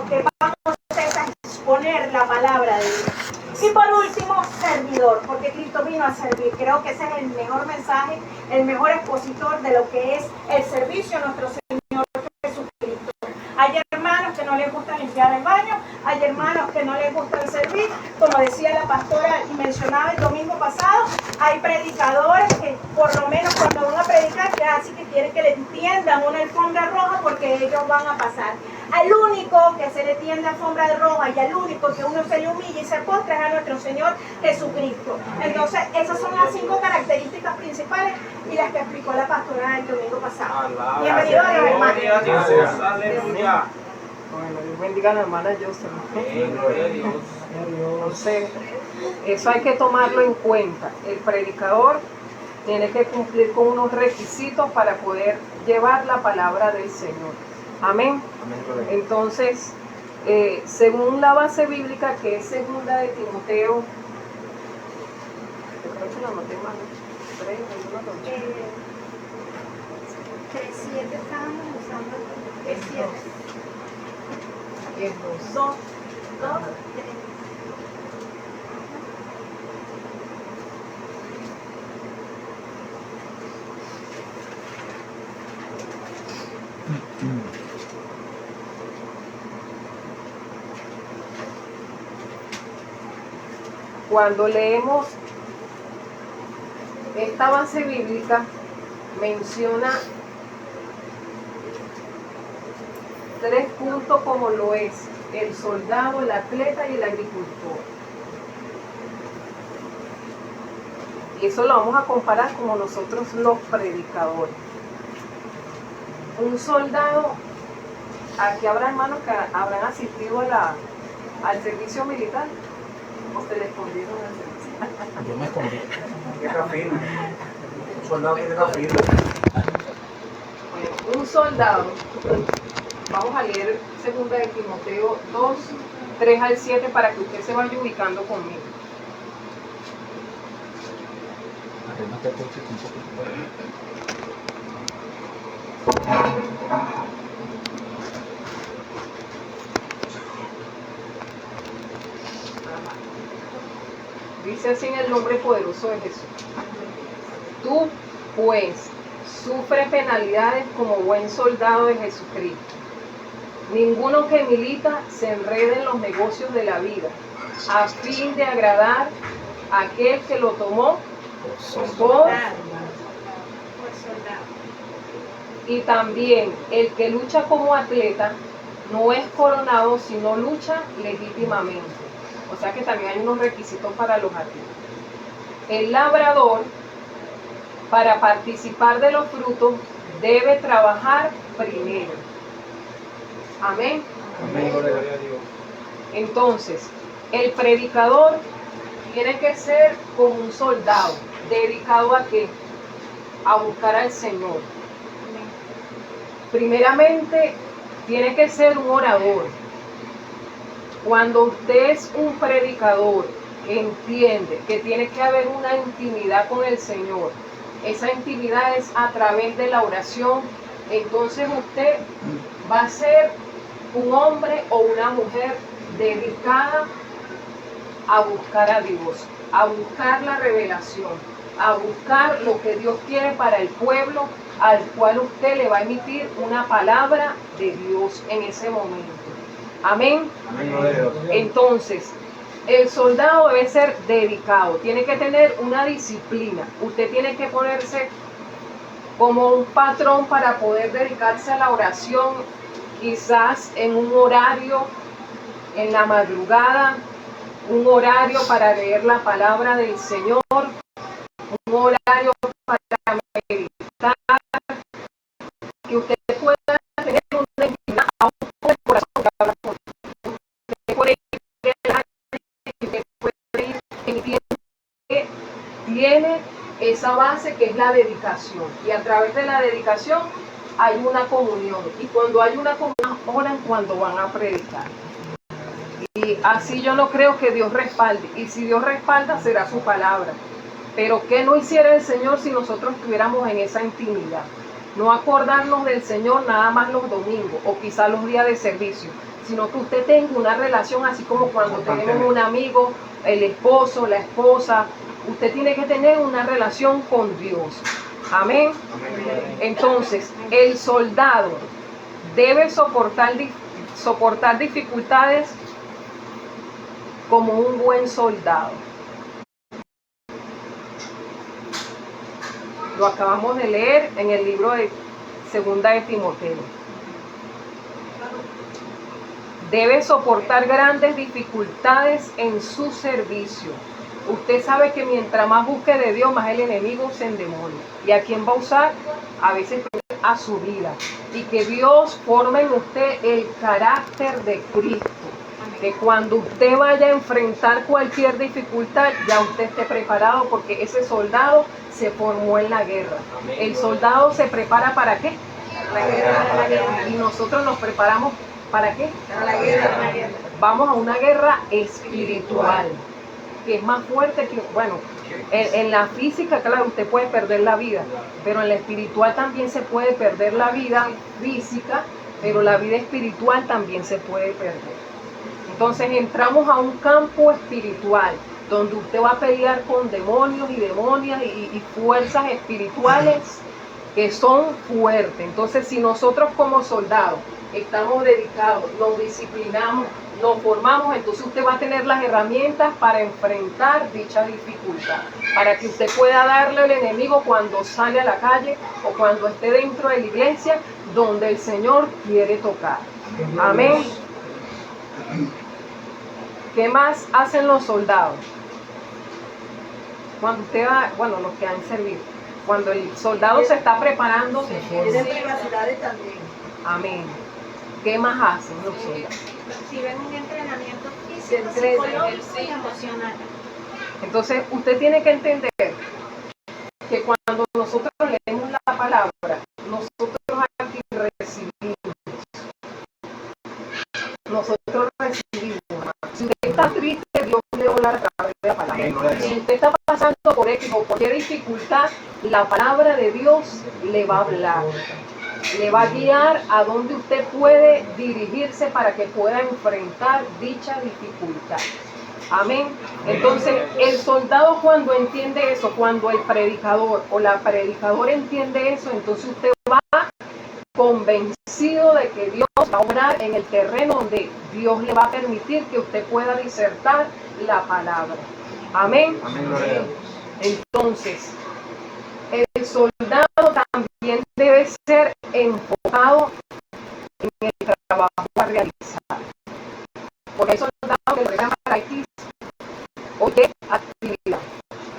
que vamos a exponer la palabra de Dios. Y por último, servidor, porque Cristo vino a servir. Creo que ese es el mejor mensaje, el mejor expositor de lo que es el servicio a nuestro Señor Jesucristo. Hay hermanos que no les gusta limpiar el baño, hay hermanos que no les gusta servir, como decía la pastora y mencionaba el domingo pasado, hay predicadores que por lo menos cuando van a predicar casi que quieren que les tiendan una alfombra roja porque ellos van a pasar. Al único que se le tiende alfombra roja y al único que uno se le humilla y se postra es a nuestro Señor Jesucristo. Entonces esas son las 5 características principales y las que explicó la pastora el domingo pasado. Bienvenido a los hermanos. Aleluya. Bueno, Dios bendiga a la hermana Jocelyn. Entonces, eso hay que tomarlo en cuenta. El predicador tiene que cumplir con unos requisitos para poder llevar la palabra del Señor. Amén. Entonces, según la base bíblica, que es segunda de Timoteo, creo que la noté mal, 3:7 estábamos usando, 3:7. y el 2, 3. Cuando leemos esta base bíblica, menciona 3 puntos como lo es el soldado, el atleta y el agricultor. Y eso lo vamos a comparar como nosotros los predicadores. Un soldado, aquí habrá hermanos que habrán asistido al servicio militar. ¿O se le escondieron al servicio? Yo me escondí. Tierra firme. Un soldado que tierra firme. Un soldado, vamos a leer 2 de Timoteo 2, 3 al 7 para que usted se vaya ubicando conmigo. Arrémate el coche un poquito. Dice así en el nombre poderoso de Jesús. Tú, pues, sufre penalidades como buen soldado de Jesucristo. Ninguno que milita se enrede en los negocios de la vida, a fin de agradar a aquel que lo tomó por soldado. y también el que lucha como atleta no es coronado, sino lucha legítimamente. O sea que también hay unos requisitos para los atletas. El labrador, para participar de los frutos, debe trabajar primero. Amén. Amén. Gloria a Dios. Entonces, el predicador tiene que ser como un soldado, dedicado a qué? A buscar al Señor. Primeramente, tiene que ser un orador. Cuando usted es un predicador, entiende que tiene que haber una intimidad con el Señor. Esa intimidad es a través de la oración. Entonces usted va a ser un hombre o una mujer dedicada a buscar a Dios, a buscar la revelación, a buscar lo que Dios quiere para el pueblo al cual usted le va a emitir una palabra de Dios en ese momento. Amén. Amén. Entonces, el soldado debe ser dedicado, tiene que tener una disciplina. Usted tiene que ponerse como un patrón para poder dedicarse a la oración, quizás en un horario, en la madrugada, un horario para leer la palabra del Señor, un horario para meditar, que usted pueda tener una intimidad aún con el corazón que habla con usted. Puede ir entiende que tiene esa base que es la dedicación, y a través de la dedicación hay una comunión, y cuando hay una comunión oran cuando van a predicar. Y así yo no creo que Dios respalde, y si Dios respalda será su palabra. Pero ¿qué no hiciera el Señor si nosotros estuviéramos en esa intimidad? No acordarnos del Señor nada más los domingos o quizás los días de servicio, sino que usted tenga una relación así como cuando tenemos un amigo, el esposo, la esposa. Usted tiene que tener una relación con Dios. Amén. Entonces, el soldado debe soportar dificultades como un buen soldado. Lo acabamos de leer en el libro de Segunda de Timoteo. Debe soportar grandes dificultades en su servicio. Usted sabe que mientras más busque de Dios, más el enemigo se endemonia. ¿Y a quién va a usar? A veces a su vida. Y que Dios forme en usted el carácter de Cristo. Que cuando usted vaya a enfrentar cualquier dificultad, ya usted esté preparado, porque ese soldado se formó en la guerra. El soldado se prepara ¿para qué? La guerra. Y nosotros nos preparamos ¿para qué? La guerra. Vamos a una guerra espiritual, que es más fuerte que, bueno, en la física, claro, usted puede perder la vida, pero en la espiritual también se puede perder la vida física, pero la vida espiritual también se puede perder. Entonces entramos a un campo espiritual, donde usted va a pelear con demonios y demonias y fuerzas espirituales que son fuertes. Entonces, si nosotros como soldados estamos dedicados, nos disciplinamos, nos formamos, entonces usted va a tener las herramientas para enfrentar dicha dificultad, para que usted pueda darle al enemigo cuando sale a la calle o cuando esté dentro de la iglesia donde el Señor quiere tocar. Amén. ¿Qué más hacen los soldados? Cuando usted va, bueno, los que han servido, cuando el soldado se está preparando, tienen privacidades también. amén. ¿Qué más hacen los soldados? Reciben un entrenamiento físico, psicológico y emocional. Entonces, usted tiene que entender que cuando nosotros leemos la palabra, nosotros aquí recibimos. Nosotros recibimos. Si usted está triste, Dios le va a hablar a través de la palabra. Si usted está pasando por X o cualquier dificultad, la palabra de Dios le va a hablar. Le va a guiar a donde usted puede dirigirse para que pueda enfrentar dicha dificultad. Amén. Entonces, el soldado cuando entiende eso, cuando el predicador o la predicadora entiende eso, entonces usted va convencido de que Dios va a obrar en el terreno donde Dios le va a permitir que usted pueda disertar la palabra. Amén. Amén. Entonces, el soldado también debe ser enfocado en el trabajo a realizar. Porque hay soldados que lo dejan para X o Y actividad.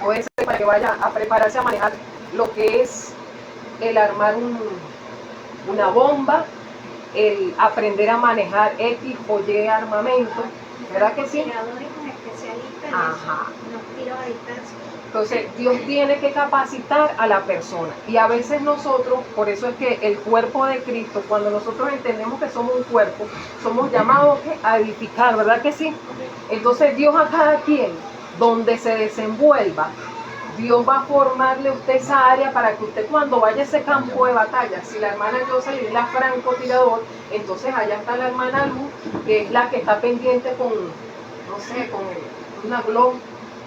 Puede ser para que vaya a prepararse a manejar lo que es el armar una bomba, el aprender a manejar X o Y armamento, ¿verdad que sí? Tiradores con especialistas en los tiros a distancia. Entonces, Dios tiene que capacitar a la persona. Y a veces nosotros, por eso es que el cuerpo de Cristo, cuando nosotros entendemos que somos un cuerpo, somos llamados a edificar, ¿verdad que sí? Entonces, Dios a cada quien, donde se desenvuelva, Dios va a formarle a usted esa área para que usted cuando vaya a ese campo de batalla, si la hermana Jocelyn es la francotirador, entonces allá está la hermana Luz, que es la que está pendiente con, no sé, con una glow,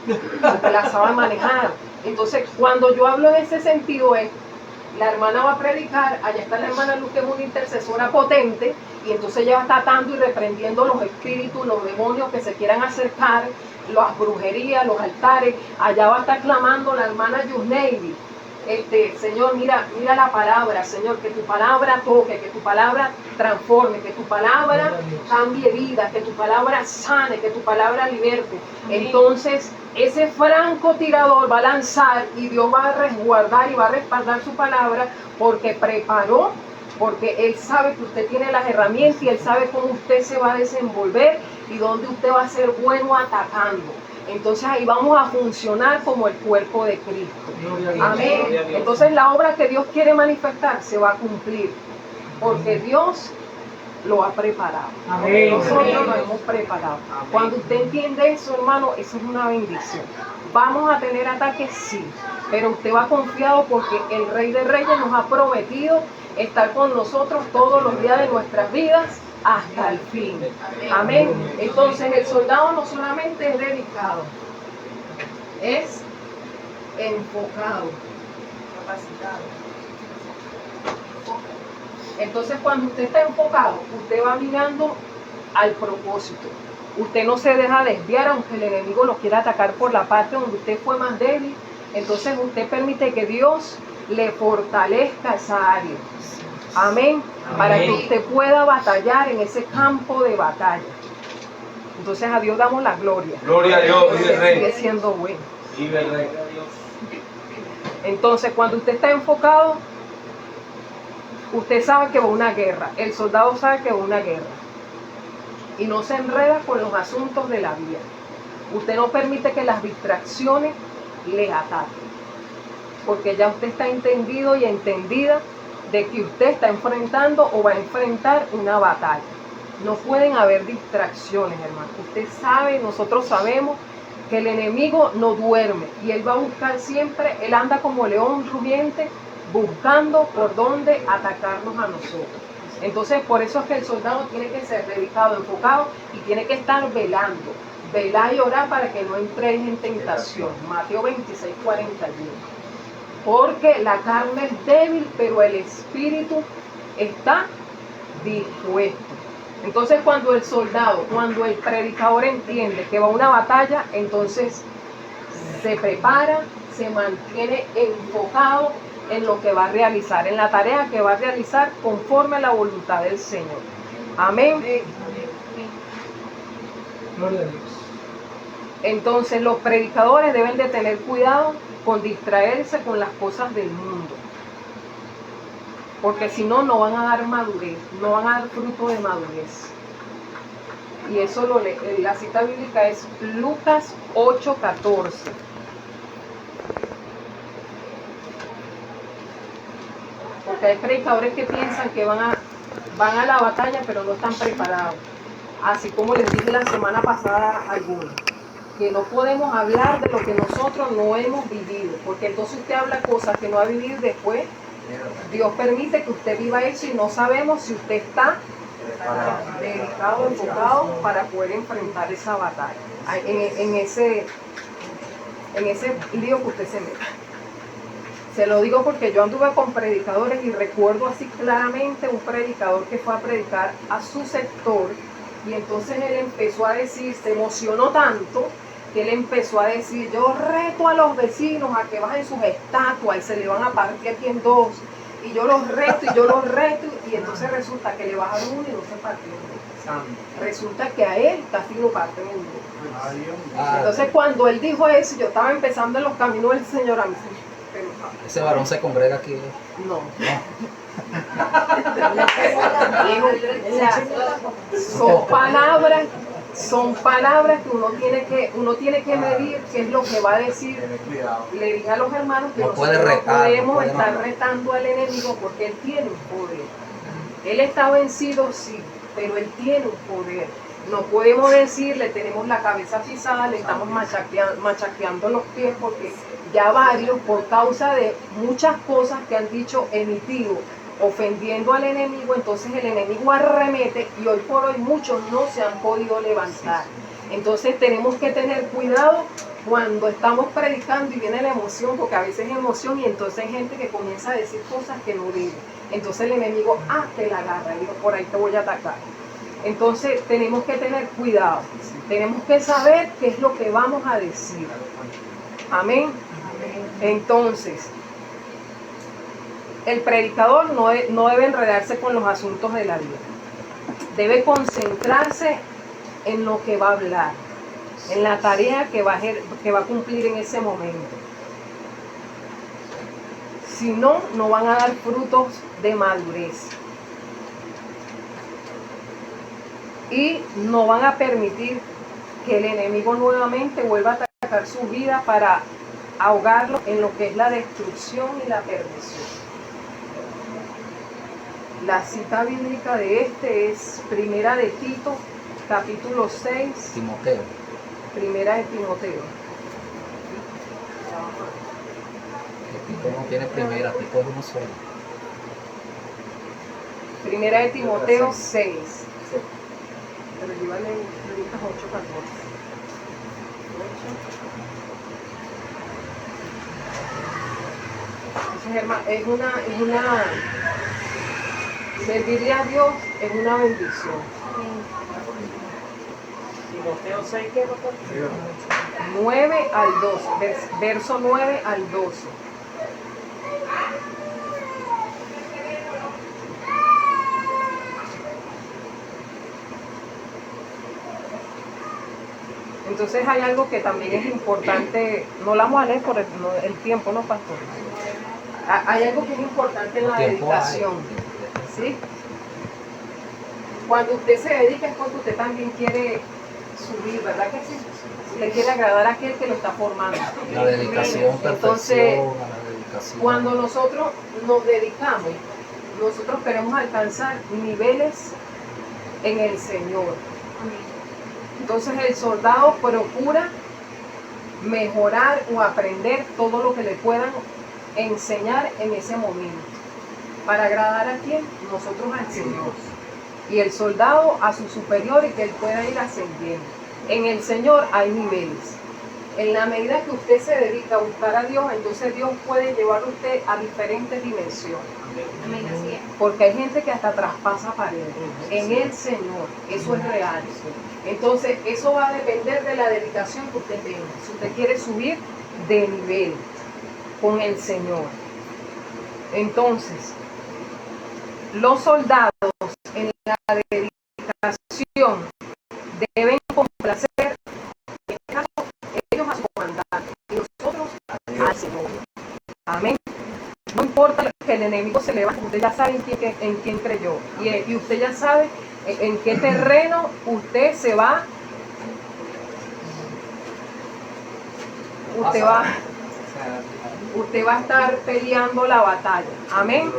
que la sabe manejar. Entonces, cuando yo hablo en ese sentido es, la hermana va a predicar, allá está la hermana Luz, que es una intercesora potente, y entonces ella va a estar atando y reprendiendo los espíritus, los demonios que se quieran acercar, las brujerías, los altares. Allá va a estar clamando la hermana Yusneidi, Señor, mira la palabra, Señor, que tu palabra toque, que tu palabra transforme, que tu palabra cambie vida, que tu palabra sane, que tu palabra liberte. Entonces, ese francotirador va a lanzar y Dios va a resguardar y va a respaldar su palabra porque preparó, porque Él sabe que usted tiene las herramientas y Él sabe cómo usted se va a desenvolver y dónde usted va a ser bueno atacando. Entonces ahí vamos a funcionar como el cuerpo de Cristo. Amén. Entonces la obra que Dios quiere manifestar se va a cumplir porque Dios lo ha preparado. Nosotros lo hemos preparado. Cuando usted entiende eso, hermano, eso es una bendición. ¿Vamos a tener ataques? Sí, pero usted va confiado porque el Rey de Reyes nos ha prometido estar con nosotros todos los días de nuestras vidas hasta el fin. Amén. Entonces el soldado no solamente es dedicado, es enfocado, capacitado. Entonces cuando usted está enfocado, usted va mirando al propósito. Usted no se deja desviar aunque el enemigo lo quiera atacar por la parte donde usted fue más débil. Entonces usted permite que Dios le fortalezca esa área. Amén. Para que usted pueda batallar en ese campo de batalla. Entonces a Dios damos la gloria. Gloria a Dios, vive el Sigue Rey. siendo bueno. Vive el Rey. Entonces cuando usted está enfocado, usted sabe que va a una guerra. El soldado sabe que va a una guerra. Y no se enreda con los asuntos de la vida. Usted no permite que las distracciones le ataquen. Porque ya usted está entendido y entendida de que usted está enfrentando o va a enfrentar una batalla. No pueden haber distracciones, hermano. Usted sabe, nosotros sabemos que el enemigo no duerme y él va a buscar siempre, él anda como león rugiente buscando por dónde atacarnos a nosotros. Entonces, por eso es que el soldado tiene que ser dedicado, enfocado y tiene que estar velando. Velar y orar para que no entréis en tentación. Mateo 26, 41. Porque la carne es débil, pero el espíritu está dispuesto. Entonces, cuando el soldado, cuando el predicador entiende que va a una batalla, entonces se prepara, se mantiene enfocado en lo que va a realizar, en la tarea que va a realizar conforme a la voluntad del Señor. Amén. Gloria a Dios. Entonces los predicadores deben de tener cuidado con distraerse con las cosas del mundo. Porque si no, no van a dar madurez, no van a dar fruto de madurez. Y eso la cita bíblica es Lucas 8:14. Porque hay predicadores que piensan que van a la batalla, pero no están preparados. Así como les dije la semana pasada a algunos, que no podemos hablar de lo que nosotros no hemos vivido, porque entonces usted habla cosas que no va a vivir después. Dios permite que usted viva eso y no sabemos si usted está dedicado, enfocado para poder enfrentar esa batalla, en ese lío que usted se meta. Se lo digo porque yo anduve con predicadores y recuerdo así claramente un predicador que fue a predicar a su sector y entonces él empezó a decir, se emocionó tanto que él empezó a decir, yo reto a los vecinos a que bajen sus estatuas y se le van a partir aquí en dos, y yo los reto y entonces resulta que le bajaron uno y no se partió. Resulta que a él casi lo parten en dos. Entonces cuando él dijo eso, yo estaba empezando en los caminos del Señor a mí. Ese varón se congrega aquí. No. Son palabras que uno tiene que medir qué es lo que va a decir. Le dije a los hermanos que No puede nosotros retar, no podemos no puede estar mandar. retando al enemigo porque él tiene un poder. Él está vencido, sí, pero él tiene un poder. No podemos decirle, tenemos la cabeza pisada, le estamos machaqueando los pies porque ya varios, por causa de muchas cosas que han dicho, emitido, ofendiendo al enemigo, entonces el enemigo arremete y hoy por hoy muchos no se han podido levantar. Entonces tenemos que tener cuidado cuando estamos predicando y viene la emoción, porque a veces es emoción y entonces hay gente que comienza a decir cosas que no debe. Entonces el enemigo, te la agarra, y digo, por ahí te voy a atacar. Entonces tenemos que tener cuidado, tenemos que saber qué es lo que vamos a decir. Amén. Entonces, el predicador no debe enredarse con los asuntos de la vida. Debe concentrarse en lo que va a hablar, en la tarea que va a cumplir en ese momento. Si no, no van a dar frutos de madurez. Y no van a permitir que el enemigo nuevamente vuelva a atacar su vida para ahogarlo en lo que es la destrucción y la perdición. La cita bíblica de este es Primera de Tito, capítulo 6, Timoteo. Primera de Timoteo. Tito no tiene primera, Tito es uno solo. Primera de Timoteo 6. iba a leer Lucas 8:14. Entonces, hermano, servirle a Dios es una bendición. Timoteo 6, ¿qué doctor? 9 al 12, verso 9 al 12. Entonces hay algo que también es importante, no la vamos a leer por el tiempo, ¿no, pastor? Hay algo que es importante en la dedicación, ¿sí? Cuando usted se dedica es porque usted también quiere subir, ¿verdad que sí? Usted quiere agradar a aquel que lo está formando. La dedicación, Entonces, perfección, la dedicación. cuando nosotros nos dedicamos, nosotros queremos alcanzar niveles en el Señor. Entonces el soldado procura mejorar o aprender todo lo que le puedan enseñar en ese momento. ¿Para agradar a quién? Nosotros al Señor. Y el soldado a su superior y que él pueda ir ascendiendo. En el Señor hay niveles. En la medida que usted se dedica a buscar a Dios, entonces Dios puede llevar a usted a diferentes dimensiones. Porque hay gente que hasta traspasa paredes. En el Señor, eso es real. Entonces, eso va a depender de la dedicación que usted tenga. Si usted quiere subir de nivel con el Señor. Entonces, los soldados en la dedicación deben complacer ellos a su comandante y nosotros al Señor. Amén. No importa que el enemigo se levante, usted ya sabe en quién creyó y usted ya sabe en qué terreno usted se va. Usted va a estar peleando la batalla. Amén.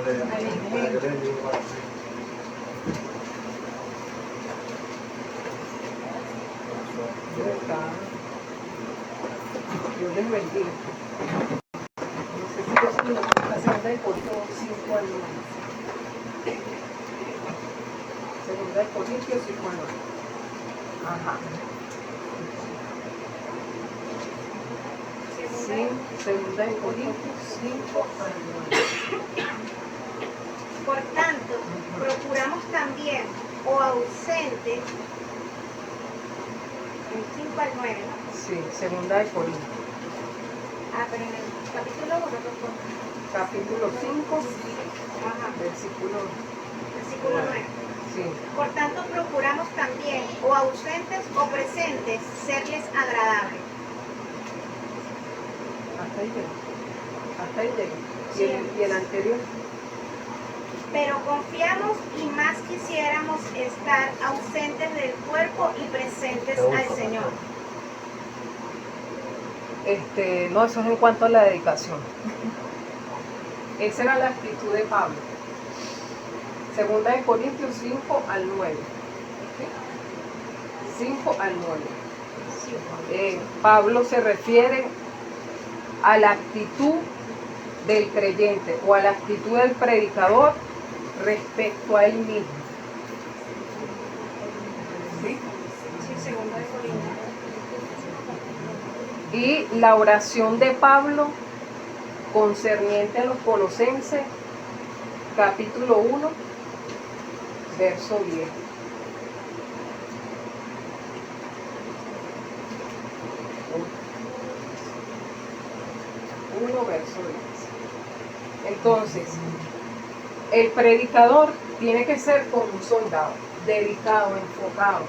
Dios les bendiga. Necesito la segunda de Corintios 5 al 9. Segunda de Corintios 5 al 9. Ajá. Sí, segunda de Corintios 5 al 9. Por tanto, procuramos también, o ausentes, el 5 al 9, ¿no? Sí, segunda de Corintios. Pero en el capítulo 1, doctor. Capítulo 5, Ajá, versículo. versículo 9. Sí. Por tanto, procuramos también, o ausentes o presentes, serles agradables. Hasta ahí llega. Hasta ahí llega. Y el anterior. Pero confiamos y más quisiéramos estar ausentes del cuerpo y presentes al Señor. No, eso es en cuanto a la dedicación. Esa era la actitud de Pablo. Segunda de Corintios 5 al 9. ¿Sí? 5 al 9. Pablo se refiere a la actitud del creyente o a la actitud del predicador respecto a él mismo. ¿Sí? Sí, segunda de Corintios. Y la oración de Pablo concerniente a los Colosenses, capítulo 1, verso 10. Verso 10. Entonces, el predicador tiene que ser como un soldado, dedicado, enfocado,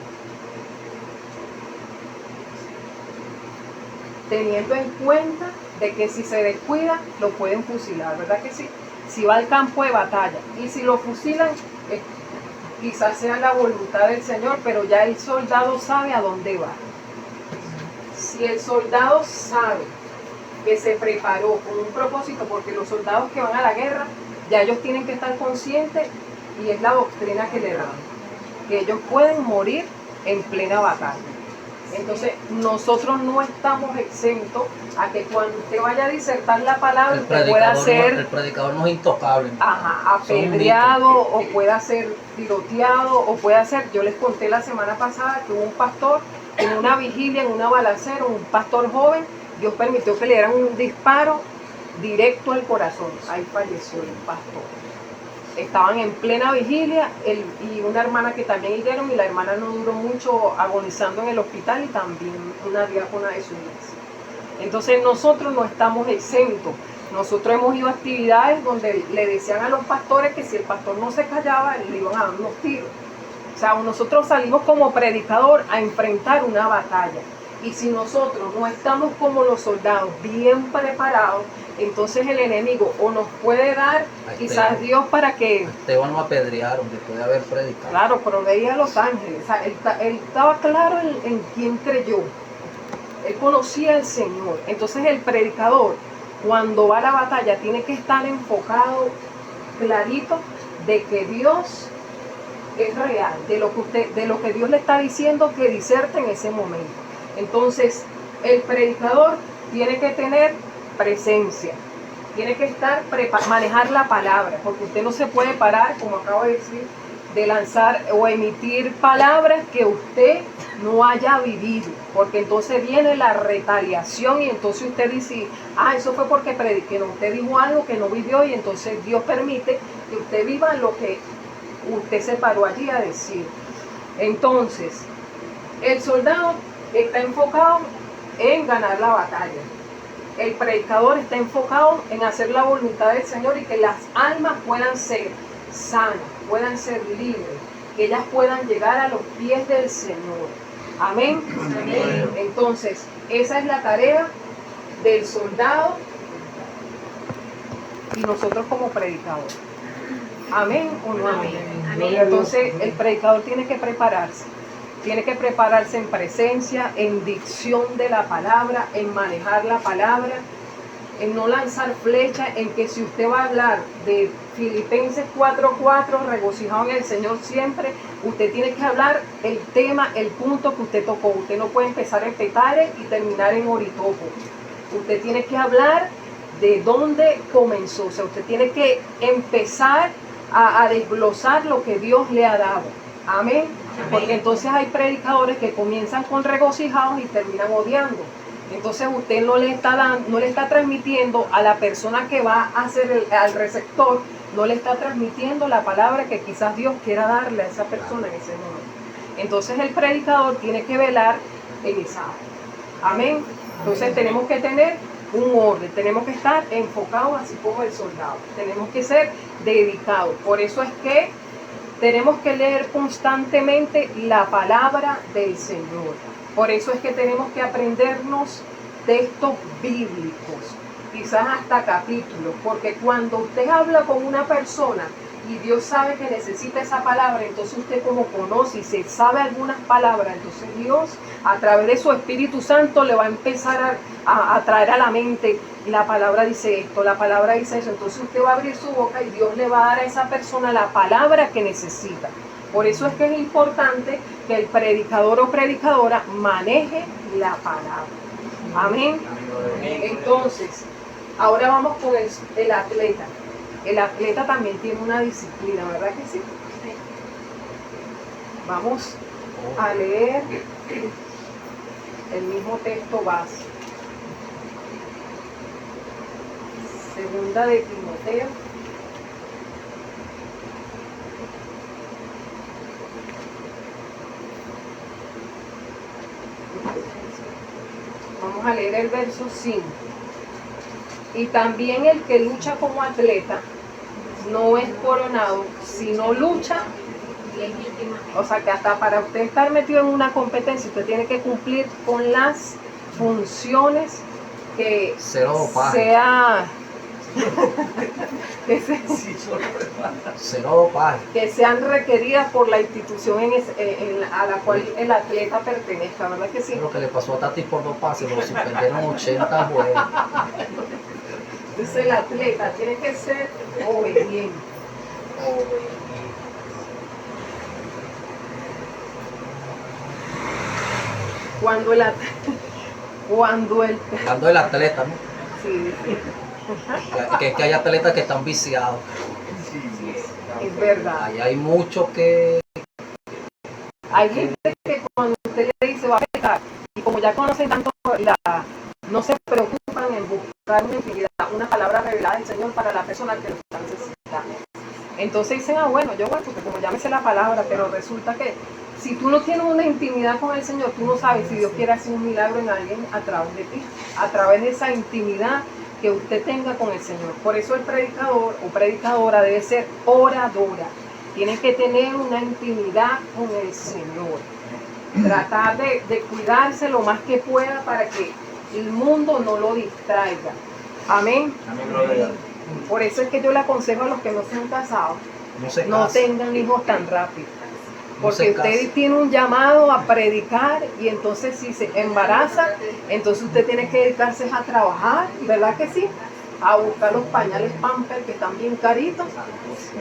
teniendo en cuenta de que si se descuida, lo pueden fusilar, ¿verdad que sí? Si va al campo de batalla y si lo fusilan, quizás sea la voluntad del Señor, pero ya el soldado sabe a dónde va. Si el soldado sabe que se preparó con un propósito, porque los soldados que van a la guerra, ya ellos tienen que estar conscientes, y es la doctrina que le dan, que ellos pueden morir en plena batalla. Entonces, nosotros no estamos exentos a que cuando usted vaya a disertar la palabra, usted pueda ser el predicador no es intocable. apedreado o pueda ser tiroteado o pueda ser, yo les conté la semana pasada que hubo un pastor en una vigilia, en una balacera, un pastor joven, Dios permitió que le dieran un disparo directo al corazón, ahí falleció el pastor. Estaban en plena vigilia y una hermana que también hirieron, y la hermana no duró mucho agonizando en el hospital, y también una diácona de su iglesia. Entonces nosotros no estamos exentos. Nosotros hemos ido a actividades donde le decían a los pastores que si el pastor no se callaba, le iban a dar unos tiros. O sea, nosotros salimos como predicador a enfrentar una batalla. Y si nosotros no estamos como los soldados bien preparados, entonces el enemigo o nos puede dar, quizás Dios, para que... Esteban lo apedrearon después de haber predicado. Claro, pero veía a los ángeles. O sea, él estaba claro en quién creyó. Él conocía al Señor. Entonces el predicador, cuando va a la batalla, tiene que estar enfocado clarito de que Dios es real, de lo que Dios le está diciendo que diserte en ese momento. Entonces, el predicador tiene que tener presencia, tiene que estar manejar la palabra, porque usted no se puede parar, como acabo de decir, de lanzar o emitir palabras que usted no haya vivido, porque entonces viene la retaliación y entonces usted dice, eso fue porque prediqué, no, usted dijo algo que no vivió, y entonces Dios permite que usted viva lo que usted se paró allí a decir. Entonces, el soldado está enfocado en ganar la batalla. El predicador está enfocado en hacer la voluntad del Señor y que las almas puedan ser sanas, puedan ser libres, que ellas puedan llegar a los pies del Señor. Amén. Amén. Entonces, esa es la tarea del soldado y nosotros como predicadores. Amén o no amén. Amén. Entonces, el predicador tiene que prepararse. Tiene que prepararse en presencia, en dicción de la palabra, en manejar la palabra, en no lanzar flecha, en que si usted va a hablar de Filipenses 4:4, regocijado en el Señor siempre, usted tiene que hablar el tema, el punto que usted tocó. Usted no puede empezar en Petare y terminar en Oritopo. Usted tiene que hablar de dónde comenzó. O sea, usted tiene que empezar a desglosar lo que Dios le ha dado. Amén. Porque entonces hay predicadores que comienzan con regocijados y terminan odiando. Entonces usted no le está transmitiendo a la persona que va a hacer al receptor, no le está transmitiendo la palabra que quizás Dios quiera darle a esa persona en ese momento. Entonces el predicador tiene que velar en esa área. Amén. Entonces tenemos que tener un orden, tenemos que estar enfocados así como el soldado, tenemos que ser dedicados. Por eso es que tenemos que leer constantemente la palabra del Señor. Por eso es que tenemos que aprendernos textos bíblicos, quizás hasta capítulos, porque cuando usted habla con una persona y Dios sabe que necesita esa palabra, entonces usted como conoce y se sabe algunas palabras, entonces Dios a través de su Espíritu Santo le va a empezar a traer a la mente, la palabra dice esto, la palabra dice eso, entonces usted va a abrir su boca y Dios le va a dar a esa persona la palabra que necesita. Por eso es que es importante que el predicador o predicadora maneje la palabra. Amén. Entonces, ahora vamos con el atleta. El atleta también tiene una disciplina, ¿verdad que sí? Vamos a leer el mismo texto base. Segunda de Timoteo. Vamos a leer el verso 5. Y también el que lucha como atleta no es coronado, sino lucha. O sea que hasta para usted estar metido en una competencia, usted tiene que cumplir con las funciones que sea que sean requeridas por la institución a la cual el atleta pertenezca, ¿verdad que sí? Lo que le pasó a Tati por 2 pases, lo suspendieron 80 juegos. Entonces el atleta tiene que ser obediente. Cuando el Hablando del atleta, ¿no? sí, Que es que hay atletas que están viciados. es verdad. Ahí hay muchos que Hay gente que cuando usted le dice va a pecar, y como ya conocen tanto no se preocupan en buscar una intimidad, una palabra revelada del Señor para la persona que lo está necesitando. Entonces dicen, bueno, porque como ya me sé la palabra, pero resulta que si tú no tienes una intimidad con el Señor, tú no sabes si Dios quiere hacer un milagro en alguien a través de ti, a través de esa intimidad que usted tenga con el Señor. Por eso el predicador o predicadora debe ser oradora. Tiene que tener una intimidad con el Señor. Tratar de cuidarse lo más que pueda para que el mundo no lo distraiga. Amén. Amén, gloria a Dios. Por eso es que yo le aconsejo a los que no se han casado, no tengan hijos tan rápido. Porque usted tiene un llamado a predicar y entonces si se embaraza, entonces usted tiene que dedicarse a trabajar, ¿verdad que sí? A buscar los pañales Pampers que están bien caritos,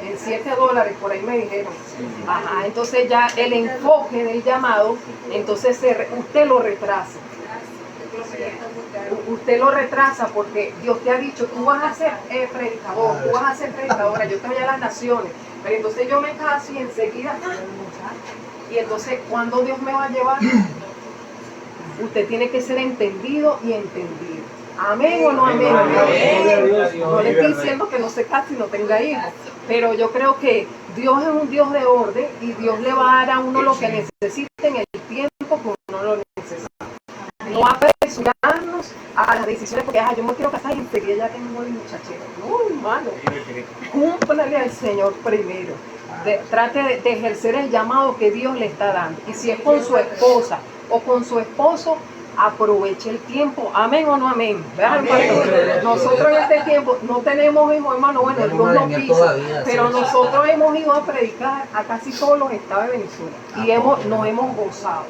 en $7 por ahí me dijeron. Ajá, entonces ya el enfoque del llamado, entonces usted lo retrasa. Usted lo retrasa porque Dios te ha dicho, tú vas a ser predicador, tú vas a ser predicadora, yo te voy a las naciones. Pero entonces yo me caso y enseguida, y entonces ¿cuándo Dios me va a llevar? Usted tiene que ser entendido y entendido. Amén o no amén. No le estoy diciendo que no se case y no tenga hijos, pero yo creo que Dios es un Dios de orden y Dios le va a dar a uno lo que necesite en el tiempo que uno lo necesita. No apresurarnos a las decisiones porque yo me quiero casar y enseguida ya tengo el muchachero. No, hermano. Cúmplale al Señor primero. Trate de ejercer el llamado que Dios le está dando. Y si es con su esposa o con su esposo, aproveche el tiempo. Amén o no amén. Vean, nosotros en este tiempo no tenemos hijos, hermano. Bueno, Dios no quiso, pero nosotros hemos ido a predicar a casi todos los estados de Venezuela y nos hemos gozado.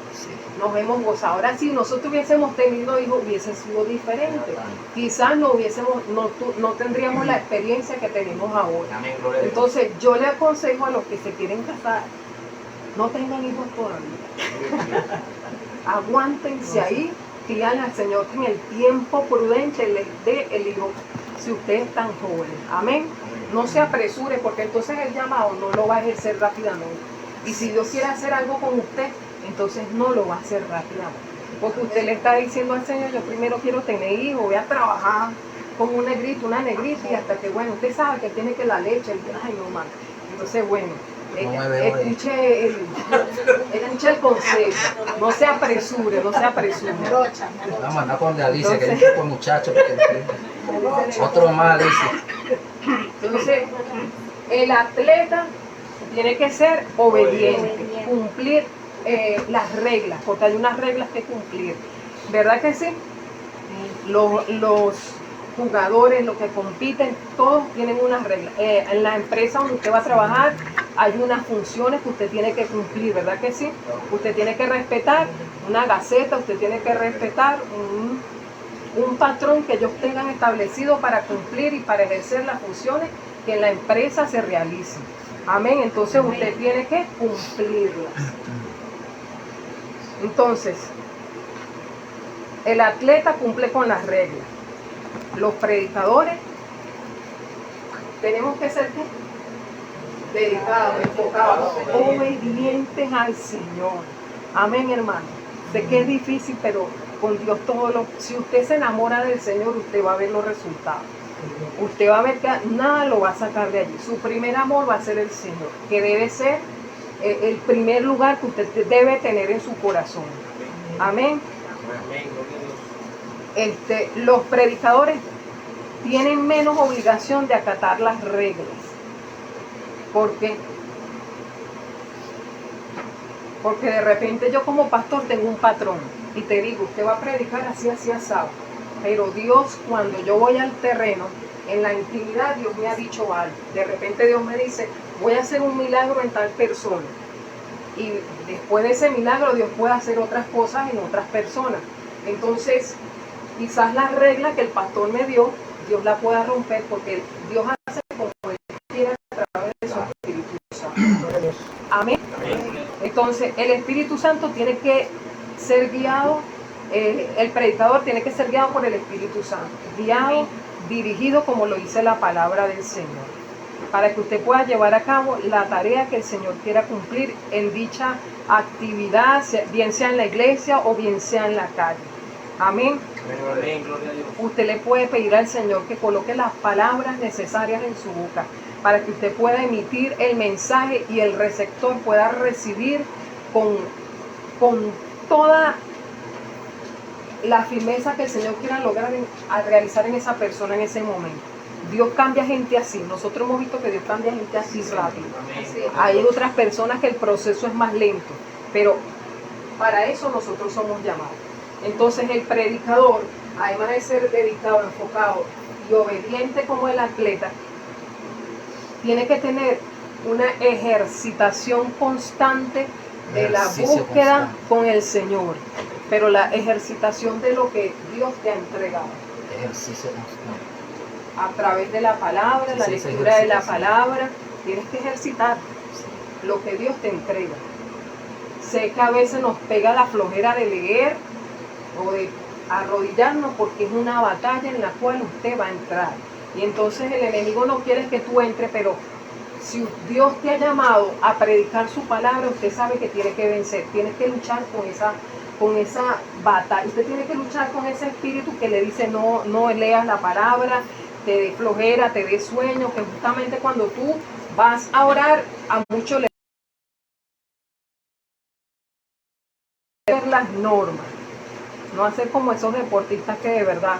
Nos hemos gozado. Ahora, si nosotros hubiésemos tenido hijos, hubiese sido diferente. Quizás no tendríamos la experiencia que tenemos ahora. Entonces, yo le aconsejo a los que se quieren casar, no tengan hijos todavía. Aguántense ahí, pidan al Señor que en el tiempo prudente les dé el hijo, si ustedes están jóvenes. Amén. No se apresure, porque entonces el llamado no lo va a ejercer rápidamente. Y si Dios quiere hacer algo con usted, entonces no lo va a hacer rápidamente. Porque usted le está diciendo al Señor, yo primero quiero tener hijos, voy a trabajar con un negrito, una negrita, y hasta que, bueno, usted sabe que tiene que la leche, ay no, man. Entonces, bueno, escuche el consejo, no se apresure. Vamos a andar con Alicia, que es un tipo muchacho, otro más Alicia. Entonces, el atleta tiene que ser obediente, cumplir las reglas, porque hay unas reglas que cumplir. ¿Verdad que sí? Los jugadores, los que compiten, todos tienen unas reglas. En la empresa donde usted va a trabajar hay unas funciones que usted tiene que cumplir, ¿verdad que sí? Usted tiene que respetar una gaceta, usted tiene que respetar un patrón que ellos tengan establecido para cumplir y para ejercer las funciones que en la empresa se realicen. Amén. Entonces usted tiene que cumplirlas. Entonces, el atleta cumple con las reglas. Los predicadores tenemos que ser ¿qué? Dedicados, enfocados, obedientes al Señor. Amén, hermano. Sé que es difícil, pero con Dios si usted se enamora del Señor, usted va a ver los resultados. Usted va a ver que nada lo va a sacar de allí. Su primer amor va a ser el Señor, que debe ser el primer lugar que usted debe tener en su corazón. Amén. Los predicadores tienen menos obligación de acatar las reglas. ¿Por qué? Porque de repente yo como pastor tengo un patrón y te digo, usted va a predicar así, asado. Pero Dios, cuando yo voy al terreno, en la intimidad, Dios me ha dicho algo. De repente Dios me dice, voy a hacer un milagro en tal persona. Y después de ese milagro, Dios puede hacer otras cosas en otras personas. Entonces, quizás la regla que el pastor me dio, Dios la pueda romper porque Dios hace como Él quiere a través de su Espíritu Santo. Amén. Entonces, el Espíritu Santo tiene que ser guiado, el predicador tiene que ser guiado por el Espíritu Santo, guiado, dirigido como lo dice la palabra del Señor, para que usted pueda llevar a cabo la tarea que el Señor quiera cumplir en dicha actividad, bien sea en la iglesia o bien sea en la calle. Amén. Amén, gloria a Dios. Usted le puede pedir al Señor que coloque las palabras necesarias en su boca para que usted pueda emitir el mensaje y el receptor pueda recibir con toda la firmeza que el Señor quiera lograr al realizar en esa persona en ese momento. Dios cambia gente así. Nosotros hemos visto que Dios cambia gente así rápido. Hay otras personas que el proceso es más lento, pero para eso nosotros somos llamados. Entonces el predicador, además de ser dedicado, enfocado y obediente como el atleta, tiene que tener una ejercitación constante de la búsqueda con el Señor, pero la ejercitación de lo que Dios te ha entregado. Ejercicio constante. A través de la palabra, la lectura de la palabra, tienes que ejercitar lo que Dios te entrega. Sé que a veces nos pega la flojera de leer o de arrodillarnos porque es una batalla en la cual usted va a entrar. Y entonces el enemigo no quiere que tú entres, pero si Dios te ha llamado a predicar su palabra, usted sabe que tiene que vencer, tiene que luchar con esa batalla. Usted tiene que luchar con ese espíritu que le dice no leas la palabra, te dé flojera, te dé sueño, que justamente cuando tú vas a orar, a muchos les hacer las normas, no hacer como esos deportistas que de verdad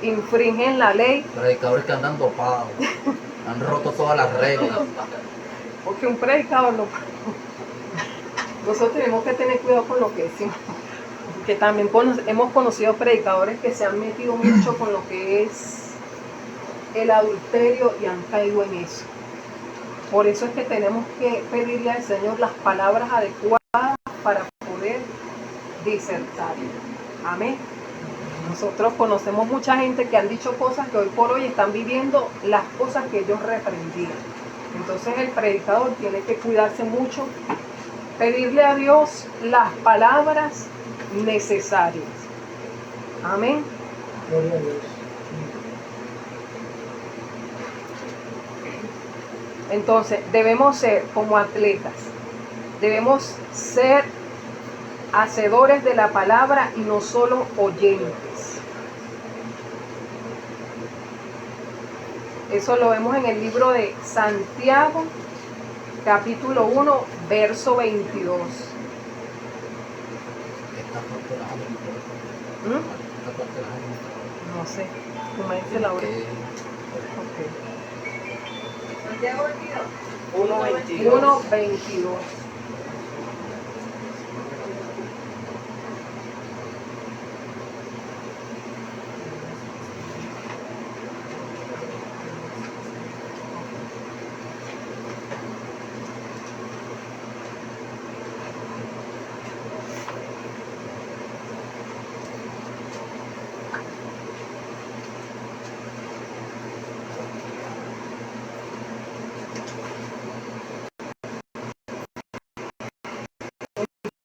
infringen la ley. Predicadores que andan dopados, han roto todas las reglas. Porque un predicador no. Nosotros tenemos que tener cuidado con lo que decimos. Porque también hemos conocido predicadores que se han metido mucho con lo que es el adulterio y han caído en eso. Por eso es que tenemos que pedirle al Señor las palabras adecuadas para poder disertar. Amén. Nosotros conocemos mucha gente que han dicho cosas que hoy por hoy están viviendo las cosas que ellos reprendían. Entonces el predicador tiene que cuidarse mucho, pedirle a Dios las palabras necesarias. Amén. Gloria a Dios. Entonces debemos ser como atletas, debemos ser hacedores de la palabra y no solo oyentes. Eso lo vemos en el libro de Santiago, capítulo 1, verso 22. No sé, tú me dices la hora. Santiago 22. 1:22.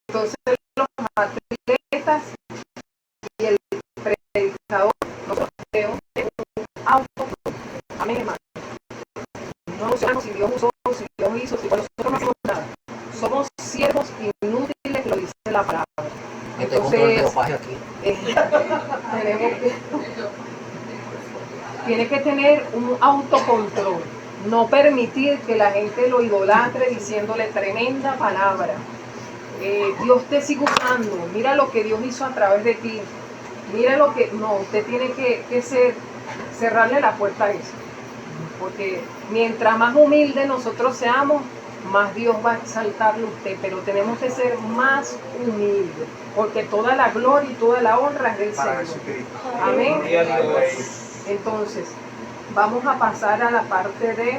Entonces los atletas y el predicador nosotros tenemos un auto. Amén, hermano. No nos llamamos si Dios usó, si Dios hizo, si nosotros no hacemos nada. Somos siervos inútiles, lo dice la palabra. Entonces, tiene que tener un autocontrol. No permitir que la gente lo idolatre diciéndole tremenda palabra. Dios te sigue usando, mira lo que Dios hizo a través de ti, mira lo que, no, usted tiene que cerrarle la puerta a eso, porque mientras más humilde nosotros seamos, más Dios va a exaltarle a usted, pero tenemos que ser más humildes, porque toda la gloria y toda la honra es del Señor. Amén. Entonces, vamos a pasar a la parte de...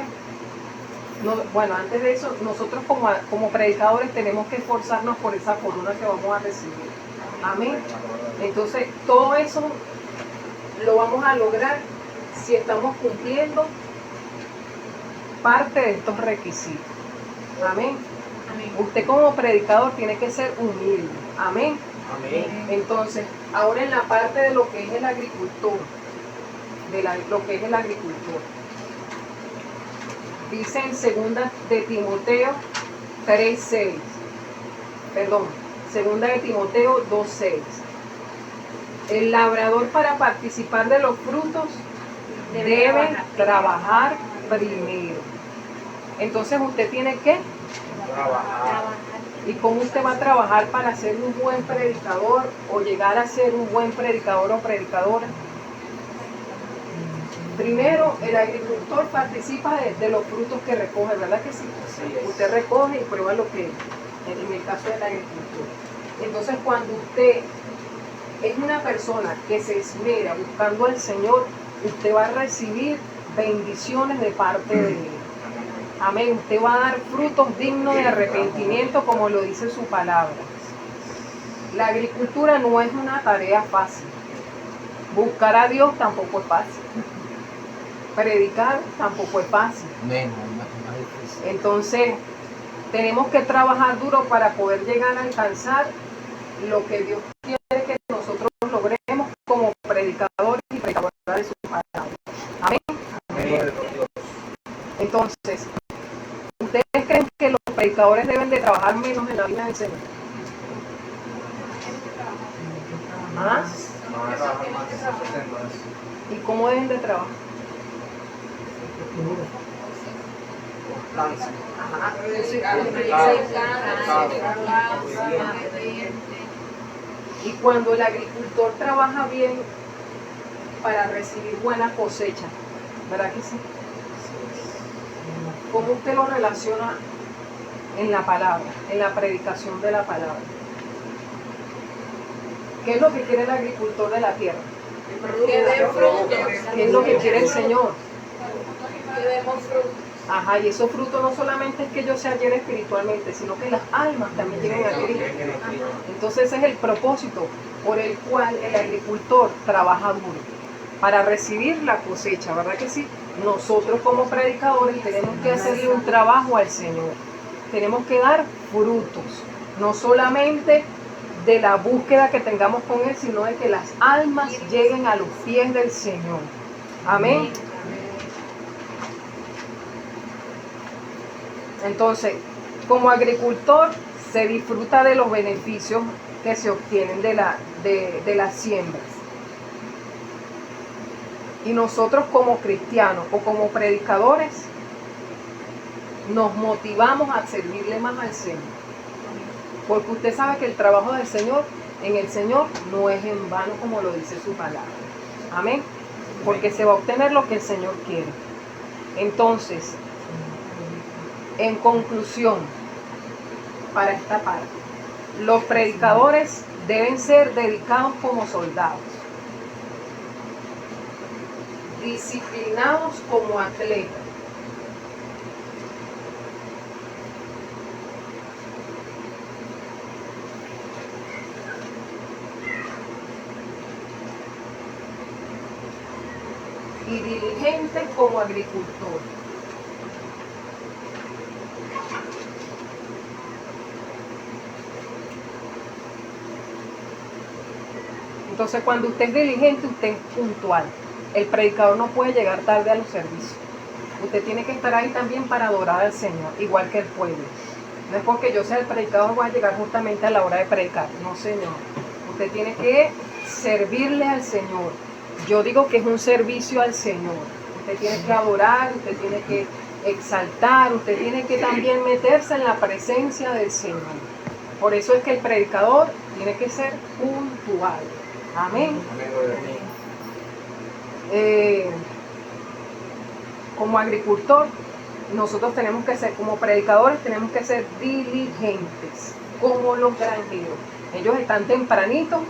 No, bueno, antes de eso, nosotros como predicadores tenemos que esforzarnos por esa corona que vamos a recibir. Amén. Entonces, todo eso lo vamos a lograr si estamos cumpliendo parte de estos requisitos. Amén. Usted como predicador tiene que ser humilde. Amén. Amén. Entonces, ahora en la parte de lo que es el agricultor, lo que es el agricultor, dice en 2 de Timoteo 3:6, perdón, 2 de Timoteo 2:6, el labrador para participar de los frutos debe trabajar primero. Entonces usted tiene que Trabajar. ¿Y cómo usted va a trabajar para ser un buen predicador o llegar a ser un buen predicador o predicadora? Primero, el agricultor participa de los frutos que recoge, ¿verdad que sí? Así es. Usted recoge y prueba lo que, en el caso del agricultor. Entonces, cuando usted es una persona que se esmera buscando al Señor, usted va a recibir bendiciones de parte de Él. Amén. Usted va a dar frutos dignos de arrepentimiento, como lo dice su palabra. La agricultura no es una tarea fácil. Buscar a Dios tampoco es fácil. Predicar tampoco es fácil. Menos, más difícil. Entonces, tenemos que trabajar duro para poder llegar a alcanzar lo que Dios quiere que nosotros logremos como predicadores y predicadoras de su palabra. Amén. Amén. Entonces, ¿ustedes creen que los predicadores deben de trabajar menos en la vida del Señor? ¿Ah? ¿Y cómo deben de trabajar? Ajá. Y cuando el agricultor trabaja bien para recibir buena cosecha, ¿verdad que sí? ¿Cómo usted lo relaciona en la palabra, en la predicación de la palabra? ¿Qué es lo que quiere el agricultor de la tierra? Que dé frutos. ¿Qué es lo que quiere el Señor? Que demos frutos. Ajá, y esos frutos no solamente es que yo sea lleno espiritualmente, sino que las almas también lleguen a Cristo. Entonces ese es el propósito por el cual el agricultor trabaja duro, para recibir la cosecha, ¿verdad que sí? Nosotros como predicadores tenemos que hacerle un trabajo al Señor. Tenemos que dar frutos, no solamente de la búsqueda que tengamos con Él, sino de que las almas lleguen a los pies del Señor. Amén. Entonces, como agricultor se disfruta de los beneficios que se obtienen de las siembras. Y nosotros como cristianos o como predicadores nos motivamos a servirle más al Señor. Porque usted sabe que el trabajo del Señor, en el Señor, no es en vano, como lo dice su palabra. Amén. Porque se va a obtener lo que el Señor quiere. Entonces, en conclusión, para esta parte, los predicadores deben ser dedicados como soldados, disciplinados como atletas, y diligentes como agricultores. Entonces, cuando usted es diligente, usted es puntual. El predicador no puede llegar tarde a los servicios. Usted tiene que estar ahí también para adorar al Señor, igual que el pueblo. No es porque yo sea el predicador voy a llegar justamente a la hora de predicar. No, Señor. Usted tiene que servirle al Señor. Yo digo que es un servicio al Señor. Usted tiene que adorar, usted tiene que exaltar, usted tiene que también meterse en la presencia del Señor. Por eso es que el predicador tiene que ser puntual. Amén. Como agricultor, nosotros tenemos que ser, como predicadores, tenemos que ser diligentes, como los granjeros. Ellos están tempranitos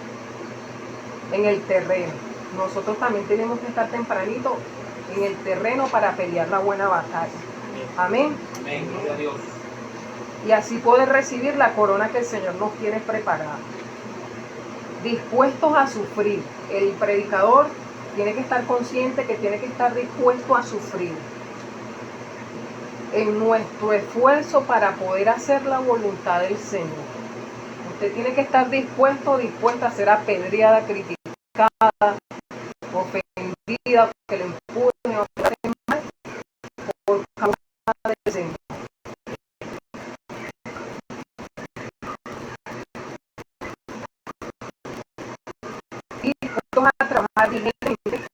en el terreno. Nosotros también tenemos que estar tempranito en el terreno para pelear la buena batalla. Amén. Amén, gloria a Dios. Y así poder recibir la corona que el Señor nos tiene preparada. Dispuestos a sufrir. El predicador tiene que estar consciente que tiene que estar dispuesto a sufrir. en nuestro esfuerzo para poder hacer la voluntad del Señor. Usted tiene que estar dispuesta a ser apedreada, criticada, ofendida, que le empujen a hablar mal por causa del Señor. Y vamos a trabajar diligentemente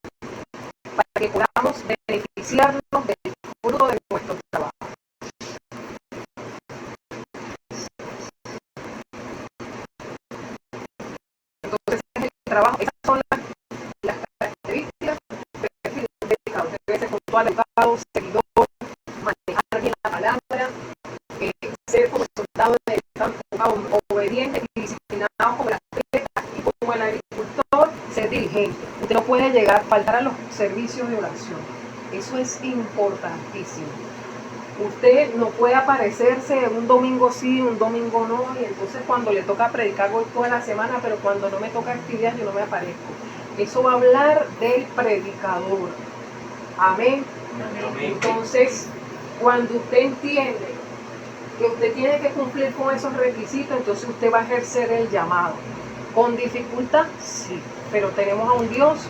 para que podamos beneficiarnos del fruto de nuestro trabajo. Entonces, el trabajo, esas son las características del perfil del predicador. Debe ser puntual, educado, seguidor, manejar bien la palabra, ser como el soldado del campo, obediente y disciplinado como la atleta y como el agricultor, ser diligente. Usted no puede llegar a faltar a los servicios de oración. Eso es importantísimo. Usted no puede aparecerse un domingo sí, un domingo no, y entonces cuando le toca predicar voy toda la semana, pero cuando no me toca actividad yo no me aparezco. Eso va a hablar del predicador. Amén. Entonces, cuando usted entiende que usted tiene que cumplir con esos requisitos, entonces usted va a ejercer el llamado. ¿Con dificultad? Sí, pero tenemos a un Dios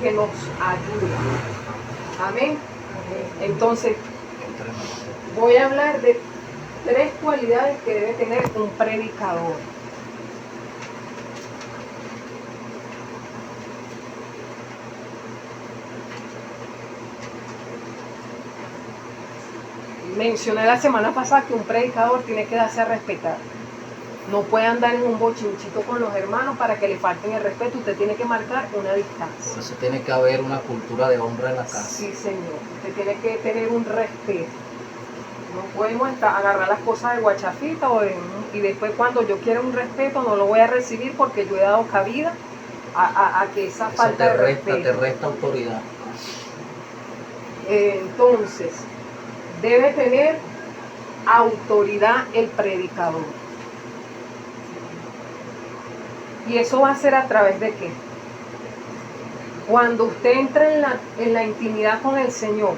que nos ayuda. Amén. Entonces, voy a hablar de 3 cualidades que debe tener un predicador. Mencioné la semana pasada que un predicador tiene que darse a respetar. No puede andar en un bochinchito con los hermanos para que le falten el respeto. Usted tiene que marcar una distancia. Entonces tiene que haber una cultura de honra en la casa. Sí, señor. Usted tiene que tener un respeto. No podemos agarrar las cosas de guachafita y después cuando yo quiera un respeto no lo voy a recibir porque yo he dado cabida a que esa Eso falta de respeto. te resta autoridad. Entonces, debe tener autoridad el predicador. ¿Y eso va a ser a través de qué? Cuando usted entra en la intimidad con el Señor,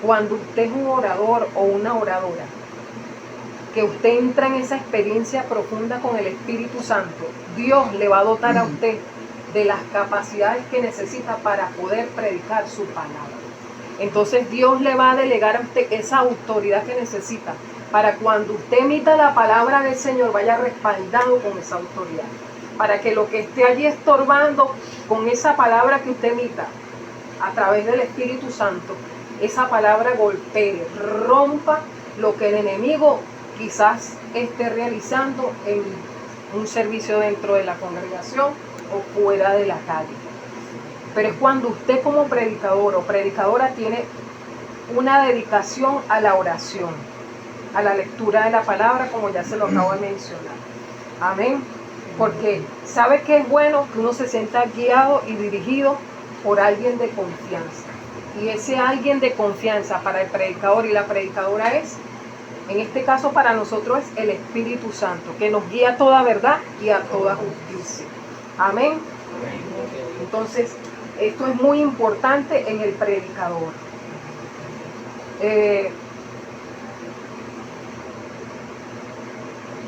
cuando usted es un orador o una oradora, que usted entra en esa experiencia profunda con el Espíritu Santo, Dios le va a dotar a usted de las capacidades que necesita para poder predicar su palabra. Entonces Dios le va a delegar a usted esa autoridad que necesita para cuando usted emita la palabra del Señor vaya respaldado con esa autoridad. Para que lo que esté allí estorbando con esa palabra que usted emita a través del Espíritu Santo, esa palabra golpee, rompa lo que el enemigo quizás esté realizando en un servicio dentro de la congregación o fuera de la calle. Pero es cuando usted como predicador o predicadora tiene una dedicación a la oración, a la lectura de la palabra, como ya se lo acabo de mencionar. Amén. Porque sabe que es bueno que uno se sienta guiado y dirigido por alguien de confianza. Y ese alguien de confianza para el predicador y la predicadora es, en este caso para nosotros, es el Espíritu Santo, que nos guía a toda verdad y a toda justicia. Amén. Entonces, esto es muy importante en el predicador.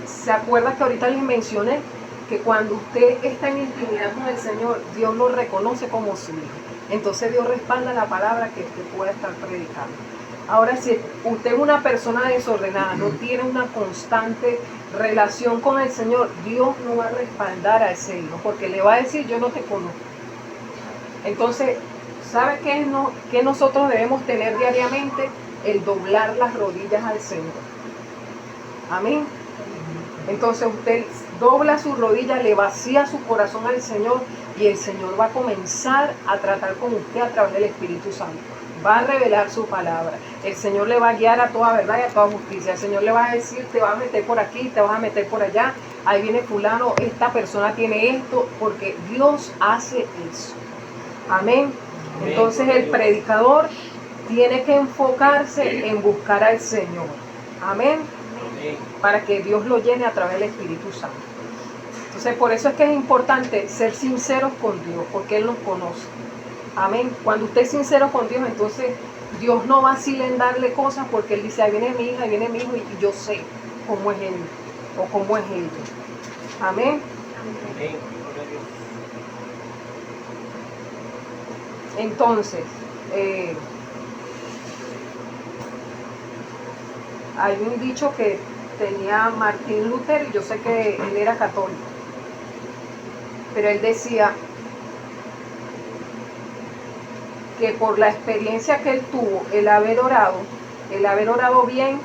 ¿Se acuerda que ahorita les mencioné que cuando usted está en intimidad con el Señor, Dios lo reconoce como su hijo? Entonces Dios respalda la palabra que usted pueda estar predicando. Ahora, si usted es una persona desordenada, no tiene una constante relación con el Señor, Dios no va a respaldar a ese hijo, porque le va a decir, yo no te conozco. Entonces, ¿sabe qué nosotros debemos tener diariamente? El doblar las rodillas al Señor. Amén. Entonces usted dobla sus rodillas, le vacía su corazón al Señor y el Señor va a comenzar a tratar con usted a través del Espíritu Santo. Va a revelar su palabra. El Señor le va a guiar a toda verdad y a toda justicia. El Señor le va a decir, te vas a meter por aquí, te vas a meter por allá. Ahí viene fulano, esta persona tiene esto, porque Dios hace eso. Amén. Entonces el predicador tiene que enfocarse en buscar al Señor. Amén. Para que Dios lo llene a través del Espíritu Santo. Entonces por eso es que es importante ser sinceros con Dios, porque Él nos conoce. Amén. Cuando usted es sincero con Dios, entonces Dios no vacila en darle cosas porque Él dice, ahí viene mi hija, ahí viene mi hijo y yo sé cómo es Él o cómo es ella. Amén. Entonces, hay un dicho que tenía Martín Lutero y yo sé que él era católico, pero él decía que por la experiencia que él tuvo, el haber orado bien,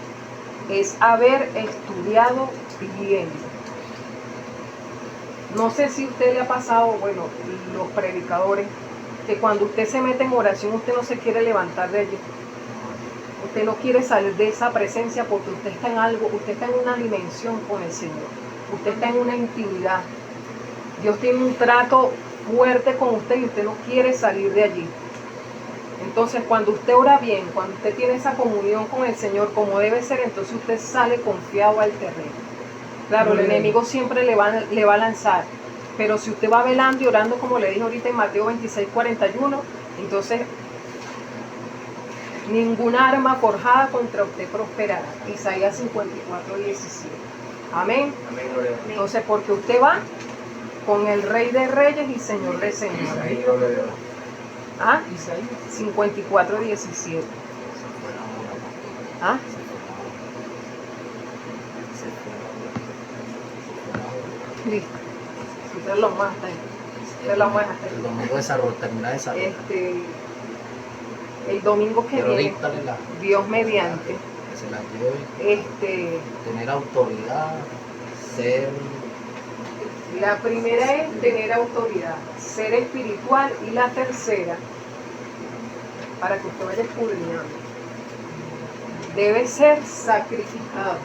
es haber estudiado bien. No sé si a usted le ha pasado, bueno, los predicadores, que cuando usted se mete en oración, usted no se quiere levantar de allí. Usted no quiere salir de esa presencia porque usted está en algo, usted está en una dimensión con el Señor. Usted está en una intimidad. Dios tiene un trato fuerte con usted y usted no quiere salir de allí. Entonces, cuando usted ora bien, cuando usted tiene esa comunión con el Señor como debe ser, entonces usted sale confiado al terreno. Claro, el enemigo siempre le va a lanzar, pero si usted va velando y orando, como le dije ahorita en Mateo 26:41, entonces ninguna arma forjada contra usted prosperará. Isaías 54:17. Amén. Entonces, porque usted va con el Rey de Reyes y Señor de Señores. ¿Ah? 54:17. ¿Ah? Listo. Usted lo más hasta ahí. Usted lo más hasta ahí. El domingo desarrollo, terminar esa ruta. El domingo que Pero viene, díctale la, Dios mediante, que se la lleve, tener autoridad, ser, la primera es tener autoridad, ser espiritual, y la tercera, para que usted vaya escudriñando, debe ser sacrificado.